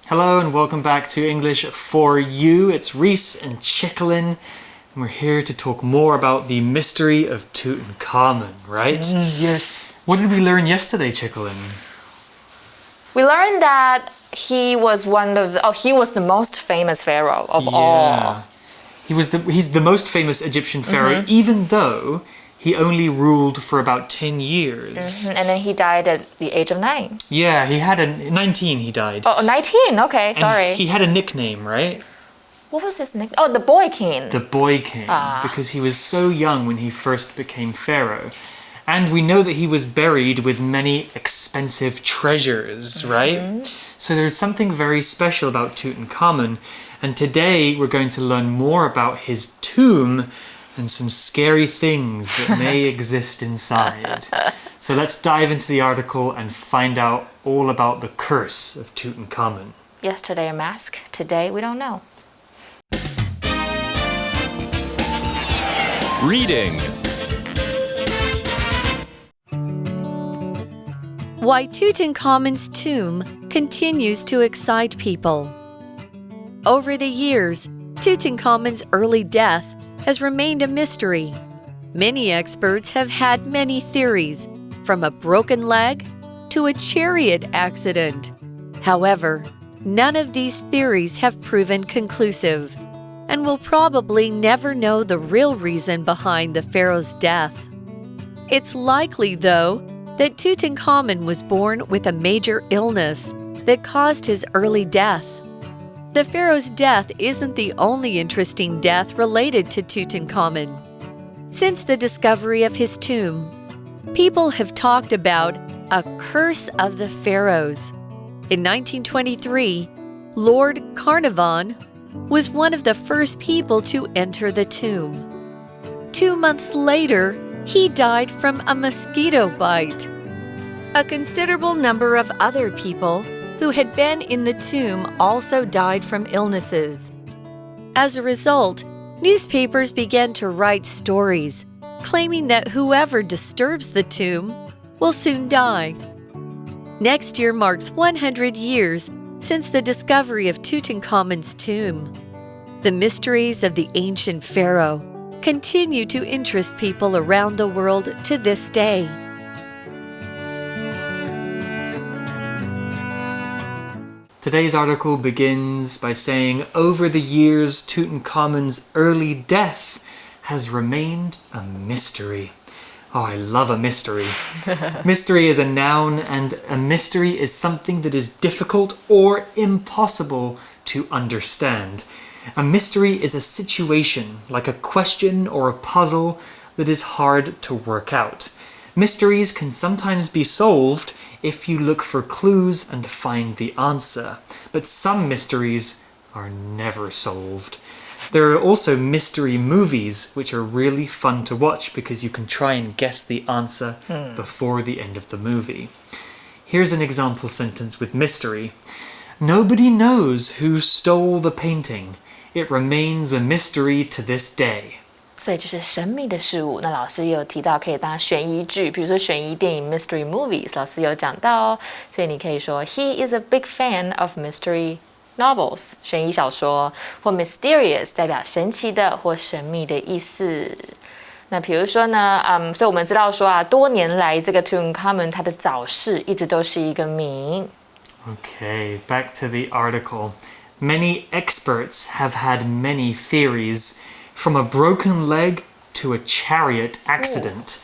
Hello and welcome back to English for You. It's Reese and Chicklin, and we're here to talk more about the mystery of Tutankhamun, right? Yes. What did we learn yesterday, Chicklin? We learned that he was the most famous pharaoh of all. He's the most famous Egyptian pharaoh, even though he only ruled for about 10 years. And then he died at the age of 9. Yeah, 19 he died. Oh, 19, okay, sorry. And he had a nickname, right? What was his nickname? Oh, the Boy King. The Boy King, because he was so young when he first became pharaoh. And we know that he was buried with many expensive treasures, right? So there's something very special about Tutankhamun. And today we're going to learn more about his tomb and some scary things that may exist inside. So let's dive into the article and find out all about the curse of Tutankhamun. Yesterday a mask, today we don't know. Reading. Why Tutankhamun's tomb continues to excite people. Over the years, Tutankhamun's early death has remained a mystery. Many experts have had many theories, from a broken leg to a chariot accident. However, none of these theories have proven conclusive, and we'll probably never know the real reason behind the pharaoh's death. It's likely, though, that Tutankhamun was born with a major illness that caused his early death. The pharaoh's death isn't the only interesting death related to Tutankhamun. Since the discovery of his tomb, people have talked about a curse of the pharaohs. In 1923, Lord Carnarvon was one of the first people to enter the tomb. 2 months later, he died from a mosquito bite. A considerable number of other people who had been in the tomb also died from illnesses. As a result, newspapers began to write stories, claiming that whoever disturbs the tomb will soon die. Next year marks 100 years since the discovery of Tutankhamun's tomb. The mysteries of the ancient pharaoh continue to interest people around the world to this day. Today's article begins by saying, over the years, Tutankhamun's early death has remained a mystery. Oh, I love a mystery. Mystery is a noun, and a mystery is something that is difficult or impossible to understand. A mystery is a situation, like a question or a puzzle, that is hard to work out. Mysteries can sometimes be solved if you look for clues and find the answer, but some mysteries are never solved. There are also mystery movies, which are really fun to watch because you can try and guess the answer before the end of the movie. Here's an example sentence with mystery. Nobody knows who stole the painting. It remains a mystery to this day. 所以就是神秘的事物。那老师也有提到可以当悬疑剧，比如说悬疑电影 mystery movies， 老师有讲到哦。所以你可以说 He is a big fan of mystery novels， 悬疑小说，或 mysterious 代表神奇的或神秘的意思。那比如说呢，所以我们知道说多年来这个 Tutankhamun 他的早逝一直都是一个谜。Okay, back to the article. Many experts have had many theories, from a broken leg to a chariot accident.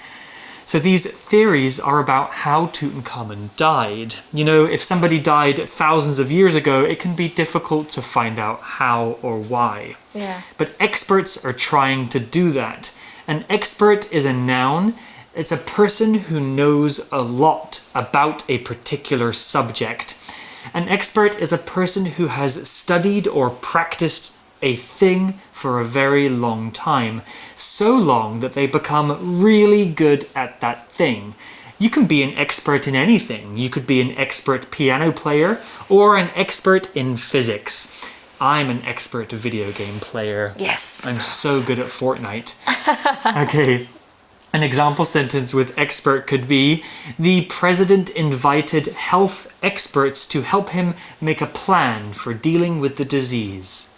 So these theories are about how Tutankhamun died. You know, if somebody died thousands of years ago, it can be difficult to find out how or why. Yeah. But experts are trying to do that. An expert is a noun. It's a person who knows a lot about a particular subject. An expert is a person who has studied or practiced a thing for a very long time, so long that they become really good at that thing. You can be an expert in anything. You could be an expert piano player or an expert in physics. I'm an expert video game player. Yes. I'm so good at Fortnite. Okay. An example sentence with expert could be, the president invited health experts to help him make a plan for dealing with the disease.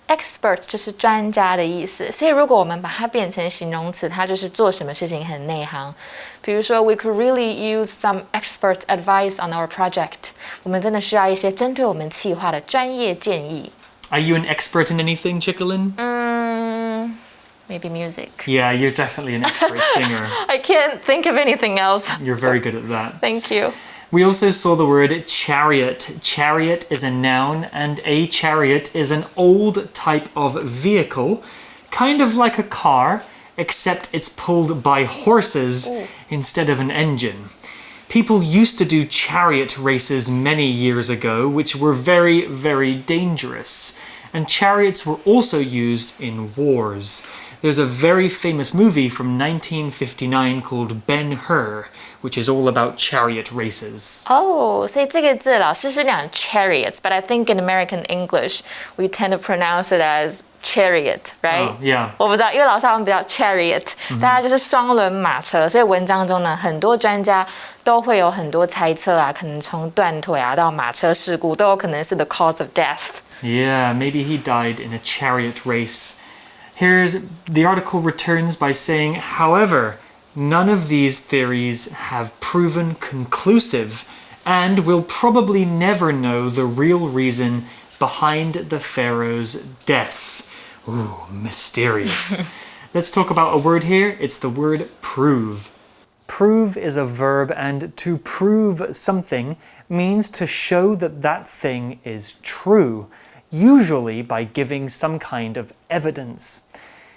Expert 就是专家的意思，所以如果我们把它变成形容词，它就是做什么事情很内行。比如说 ，We could really use some expert advice on our project。我们真的需要一些针对我们企划的专业建议。Are you an expert in anything, Chickalin? Maybe music. Yeah, you're definitely an expert singer. I can't think of anything else. You're very good at that. Thank you. We also saw the word chariot. Chariot is a noun, and a chariot is an old type of vehicle, kind of like a car, except it's pulled by horses instead of an engine. People used to do chariot races many years ago, which were very, very dangerous. And chariots were also used in wars. There's a very famous movie from 1959 called Ben-Hur, which is all about chariot races. Oh, 所以这个字老师是讲 chariots, but I think in American English we tend to pronounce it as chariot, right? Oh, yeah. 我不知道，因为老师好像比较 chariot，大家就是双轮马车，所以文章中呢，很多专家都会有很多猜测啊，可能从断腿啊到马车事故都有可能是 the cause of death. Yeah, maybe he died in a chariot race. The article returns by saying, however, none of these theories have proven conclusive, and we'll probably never know the real reason behind the pharaoh's death. Ooh, mysterious. Let's talk about a word here. It's the word prove. Prove is a verb, and to prove something means to show that that thing is true, usually by giving some kind of evidence.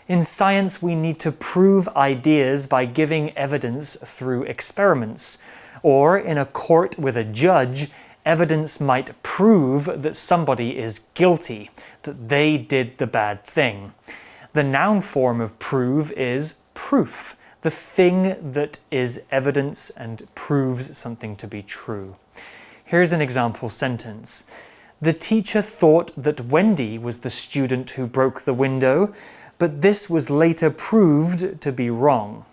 In science, we need to prove ideas by giving evidence through experiments. Or in a court with a judge, evidence might prove that somebody is guilty, that they did the bad thing. The noun form of prove is proof, the thing that is evidence and proves something to be true. Here's an example sentence. The teacher thought that Wendy was the student who broke the window, but this was later proved to be wrong.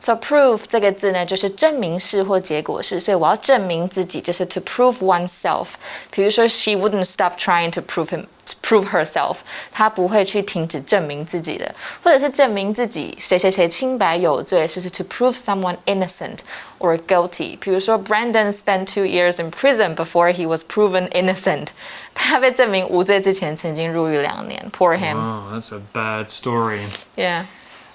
So prove 这个字呢，就是证明式或结果式，所以我要证明自己，就是 to prove oneself。比如说 ，she wouldn't stop trying to prove herself， 她不会去停止证明自己的，或者是证明自己谁谁谁清白有罪，就是 to prove someone innocent or guilty。比如说 Brandon spent 2 years in prison before he was proven innocent。他被证明无罪之前，曾经入狱2年。Poor him. Oh, that's a bad story. Yeah.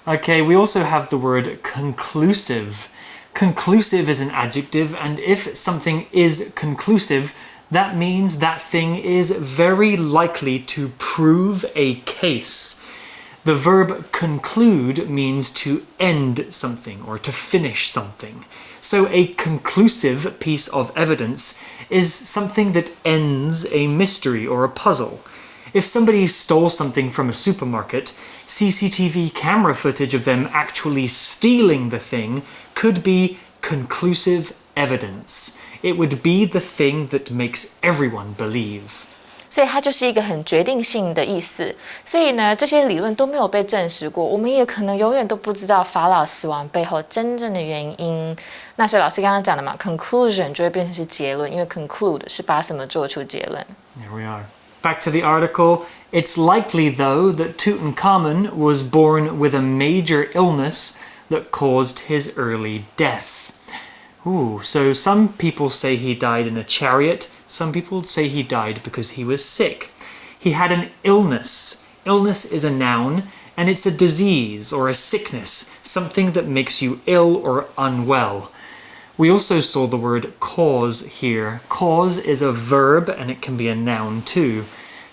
Okay, we also have the word conclusive. Conclusive is an adjective, and if something is conclusive, that means that thing is very likely to prove a case. The verb conclude means to end something or to finish something. So a conclusive piece of evidence is something that ends a mystery or a puzzle. If somebody stole something from a supermarket, CCTV camera footage of them actually stealing the thing could be conclusive evidence. It would be the thing that makes everyone believe. 所以它就是一个很决定性的意思。所以呢，这些理论都没有被证实过，我们也可能永远都不知道法老死亡背后真正的原因。那所以老师刚刚讲的嘛 ，conclusion 就会变成是结论，因为 conclude 是把什么做出结论。There we are. Back to the article. It's likely, though, that Tutankhamun was born with a major illness that caused his early death. Ooh, so some people say he died in a chariot. Some people say he died because he was sick. He had an illness. Illness is a noun, and it's a disease or a sickness, something that makes you ill or unwell. We also saw the word cause here. Cause is a verb, and it can be a noun too.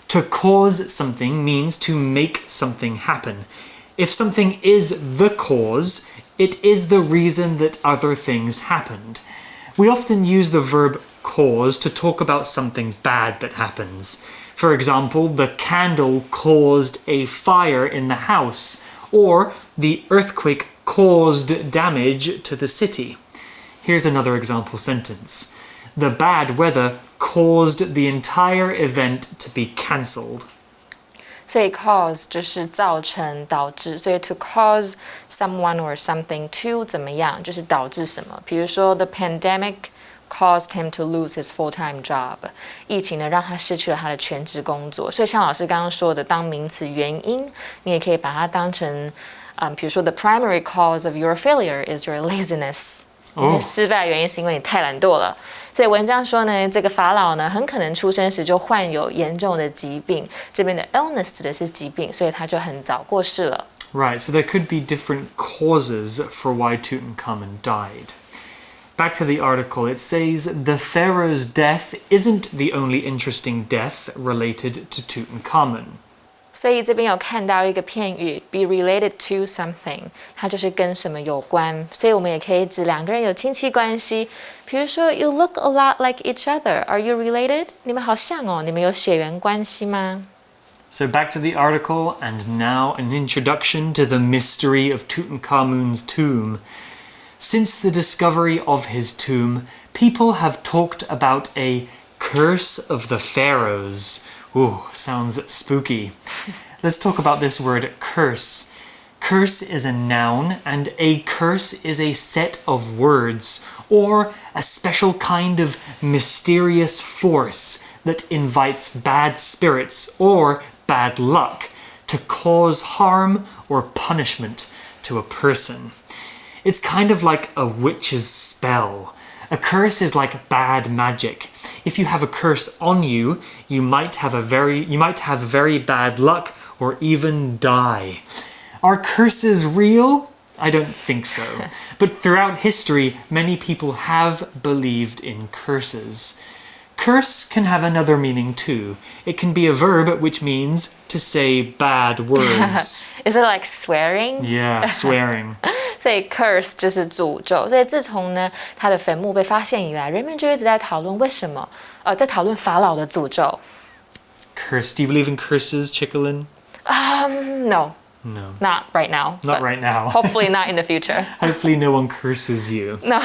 To cause something means to make something happen. If something is the cause, it is the reason that other things happened. We often use the verb cause to talk about something bad that happens. For example, the candle caused a fire in the house, or the earthquake caused damage to the city. Here's another example sentence. The bad weather caused the entire event to be cancelled. 所以 cause 就是造成、导致，所以 to cause someone or something to 怎么样，就是导致什么。比如说 the pandemic caused him to lose his full-time job. 疫情呢让他失去了他的全职工作。所以像老师刚刚说的，当名词原因，你也可以把它当成，比如说 the primary cause of your failure is your laziness. 你的失败原因是因为你太懒惰了。所以文章说呢，这个法老呢很可能出生时就患有严重的疾病，这边的 illness 指的是疾病，所以他就很早过世了。Right, so there could be different causes for why Tutankhamun died. Back to the article, it says, the pharaoh's death isn't the only interesting death related to Tutankhamun. 所以这边有看到一个片语 be related to something， 它就是跟什么有关，所以我们也可以指两个人有亲戚关系，比如说 you look a lot like each other, are you related? 你们好像哦，你们有血缘关系吗？ So back to the article, and now an introduction to the mystery of Tutankhamun's tomb. Since the discovery of his tomb, people have talked about a curse of the pharaohs. Ooh, sounds spooky. Let's talk about this word curse. Curse is a noun, and a curse is a set of words, or a special kind of mysterious force that invites bad spirits or bad luck to cause harm or punishment to a person. It's kind of like a witch's spell. A curse is like bad magic. If you have a curse on you, you might have very bad luck or even die. Are curses real? I don't think so. But throughout history, many people have believed in curses. Curse can have another meaning too. It can be a verb which means to say bad words. Is it like swearing? Yeah, swearing. 所以 curse 就是诅咒。所以自从呢他的坟墓被发现以来，人们就一直在讨论为什么，在讨论法老的诅咒。Curse. Do you believe in curses, Chickalin? No. No. Not right now. Not right now. Hopefully not in the future. Hopefully no one curses you. No.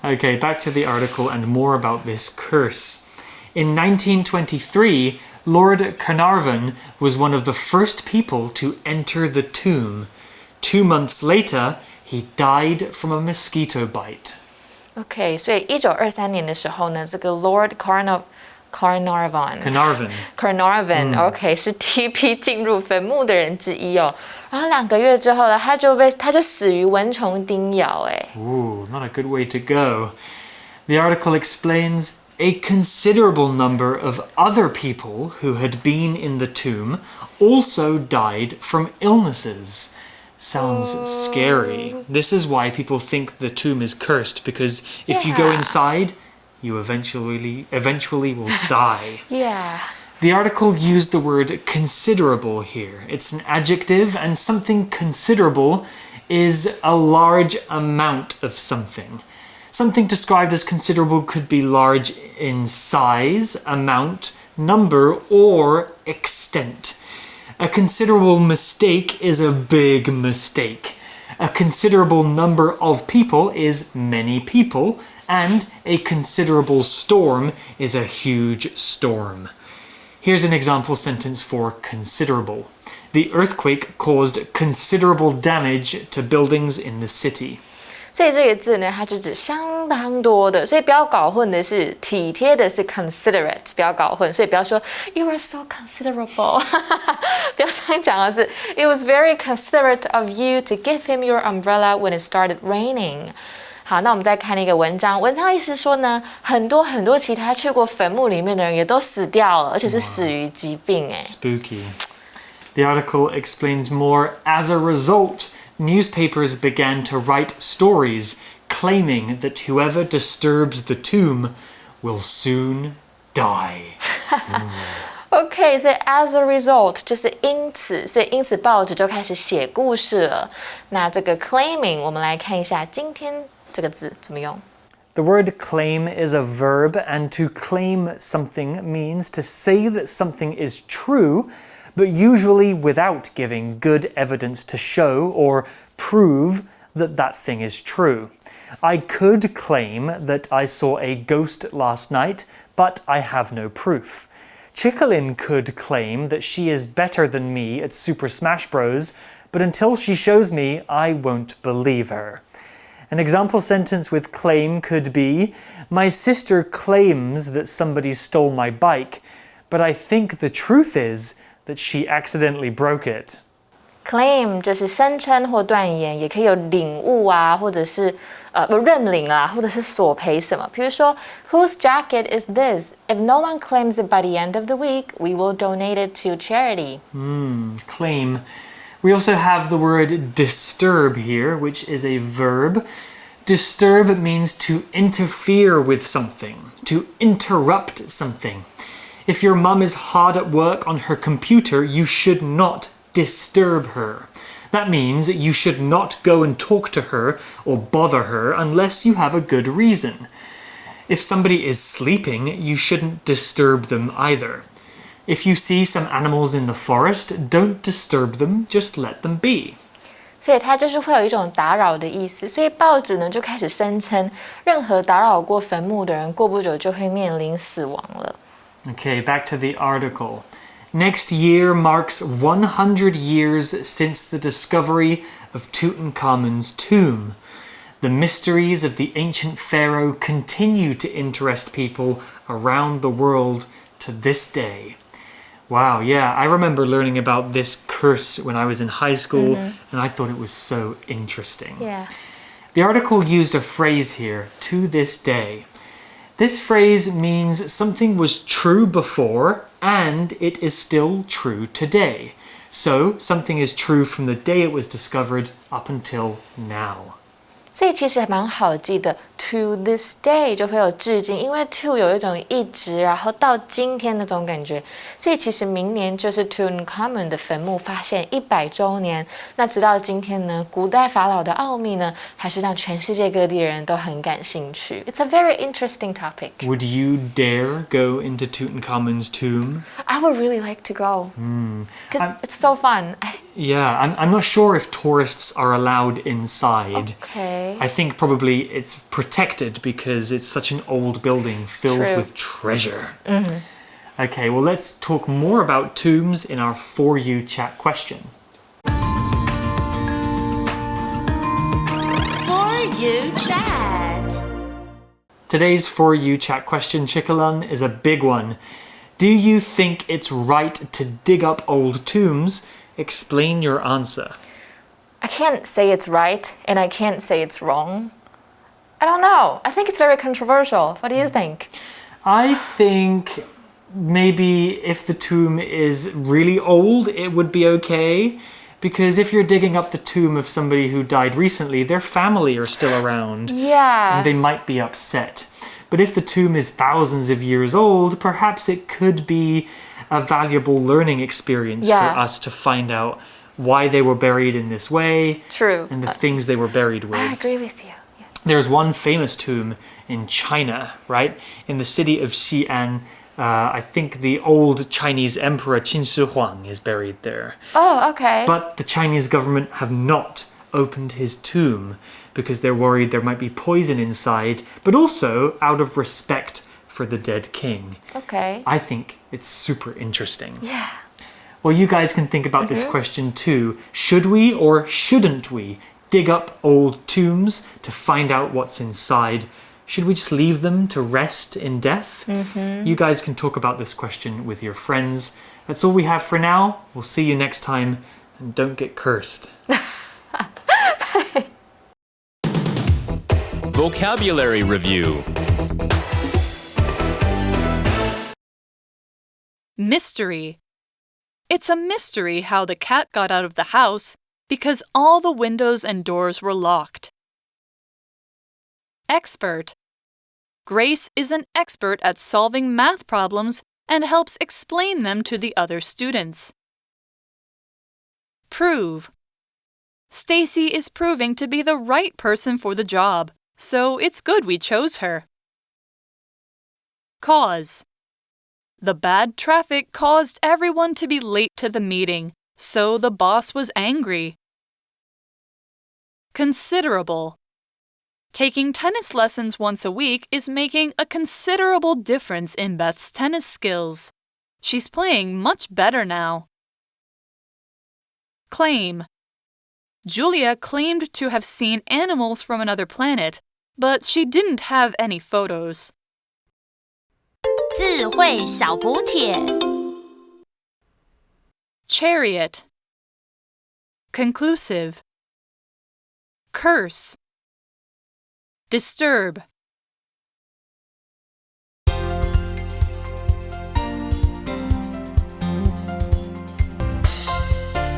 Okay, back to the article and more about this curse. In 1923, Lord Carnarvon was one of the first people to enter the tomb. 2 months later, he died from a mosquito bite. OK， 所以1923年的时候呢，这个 Lord Carnarvon， OK 是第一批进入坟墓的人之一哦。然后2个月之后呢，他就死于蚊虫叮咬哎。Ooh, not a good way to go. The article explains a considerable number of other people who had been in the tomb also died from illnesses. Sounds scary. This is why people think the tomb is cursed, because if you go inside, you eventually will die. Yeah. The article used the word considerable here. It's an adjective, and something considerable is a large amount of something. Something described as considerable could be large in size, amount, number, or extent. A considerable mistake is a big mistake. A considerable number of people is many people, and a considerable storm is a huge storm. Here's an example sentence for considerable. The earthquake caused considerable damage to buildings in the city. 所以这个字呢，它就指相当多的，所以不要搞混的是体贴的是 considerate， 不要搞混，所以不要说 you are so considerable， 不要这样讲的是 it was very considerate of you to give him your umbrella when it started raining。好，那我们再看一个文章，文章意思说呢，很多其他去过坟墓里面的人也都死掉了，而且是死于疾病哎。Spooky. The article explains more. As a result, newspapers began to write stories claiming that whoever disturbs the tomb will soon die. OK， 所以 as a result 就是因此，所以因此报纸就开始写故事了。那这个 claiming， 我们来看一下今天这个字怎么用。The word claim is a verb, and to claim something means to say that something is true, but usually without giving good evidence to show or prove that that thing is true. I could claim that I saw a ghost last night, but I have no proof. Chickalin could claim that she is better than me at Super Smash Bros, but until she shows me, I won't believe her. An example sentence with claim could be, My sister claims that somebody stole my bike, but I think the truth is that she accidentally broke it. Claim 就是声称或断言，也可以有领悟啊，或者是认领啊，或者是索赔什么。比如说 Whose jacket is this? If no one claims it by the end of the week, we will donate it to charity. Claim. We also have the word disturb here, which is a verb. Disturb means to interfere with something, to interrupt something. If your mum is hard at work on her computer, you should not disturb her. That means you should not go and talk to her or bother her unless you have a good reason. If somebody is sleeping, you shouldn't disturb them either. If you see some animals in the forest, don't disturb them, just let them be. 所以它就是会有一种打扰的意思，所以报纸呢就开始声称，任何打扰过坟墓的人，过不久就会面临死亡了。Okay, back to the article. Next year marks 100 years since the discovery of Tutankhamun's tomb. The mysteries of the ancient pharaoh continue to interest people around the world to this day. Wow, yeah, I remember learning about this curse when I was in high school, and I thought it was so interesting. Yeah. The article used a phrase here, to this day. This phrase means something was true before and it is still true today. So, something is true from the day it was discovered up until now. 所以其实还蛮好记的 to this day 就会有致敬，因为 to 有一种一直然后到今天那种感觉，所以其实明年就是 Tutankhamun 的坟墓发现100周年。那直到今天呢，古代法老的奥秘呢，还是让全世界各地的人都很感兴趣。It's a very interesting topic. Would you dare go into Tutankhamun's tomb? I would really like to go. Because it's so fun. Yeah, I'm not sure if tourists are allowed inside. Okay. I think probably it's protected because it's such an old building filled True. with treasure. Okay, well, let's talk more about tombs in our For You chat question. For You Chat. Today's For You chat question, Chickalun, is a big one. Do you think it's right to dig up old tombs? Explain your answer. I can't say it's right, and I can't say it's wrong. I don't know. I think it's very controversial. What do you think? I think maybe if the tomb is really old, it would be okay. Because if you're digging up the tomb of somebody who died recently, their family are still around. Yeah. And they might be upset. But if the tomb is thousands of years old, perhaps it could be a valuable learning experience for us to find out why they were buried in this way. True. And the things they were buried with. I agree with you. Yeah. There's one famous tomb in China, right? In the city of Xi'an, I think the old Chinese emperor Qin Shi Huang is buried there. Oh, okay. But the Chinese government have not opened his tomb because they're worried there might be poison inside, but also out of respect for the dead king. Okay. I think it's super interesting. Yeah. Well, you guys can think about this question too. Should we or shouldn't we dig up old tombs to find out what's inside? Should we just leave them to rest in death? You guys can talk about this question with your friends. That's all we have for now. We'll see you next time, and don't get cursed. Vocabulary Review. Mystery. It's a mystery how the cat got out of the house because all the windows and doors were locked. Expert. Grace is an expert at solving math problems and helps explain them to the other students. Prove. Stacy is proving to be the right person for the job, so it's good we chose her. Cause. The bad traffic caused everyone to be late to the meeting, so the boss was angry. Considerable. Taking tennis lessons once a week is making a considerable difference in Beth's tennis skills. She's playing much better now. Claim. Julia claimed to have seen animals from another planet, but she didn't have any photos. 智慧小补帖 Chariot. Conclusive. Curse. Disturb.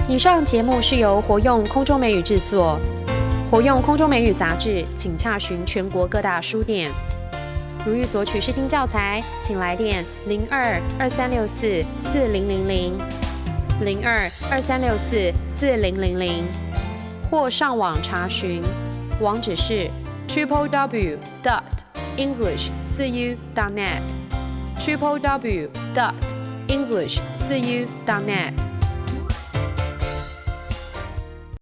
以上节目是由活用空中美语制作，活用空中美语杂志，请洽询全国各大书店。如欲索取试听教材，请来电02-2364-4000 02-2364-4000，或上网查询，网址是 www.english4u.net www.english4u.net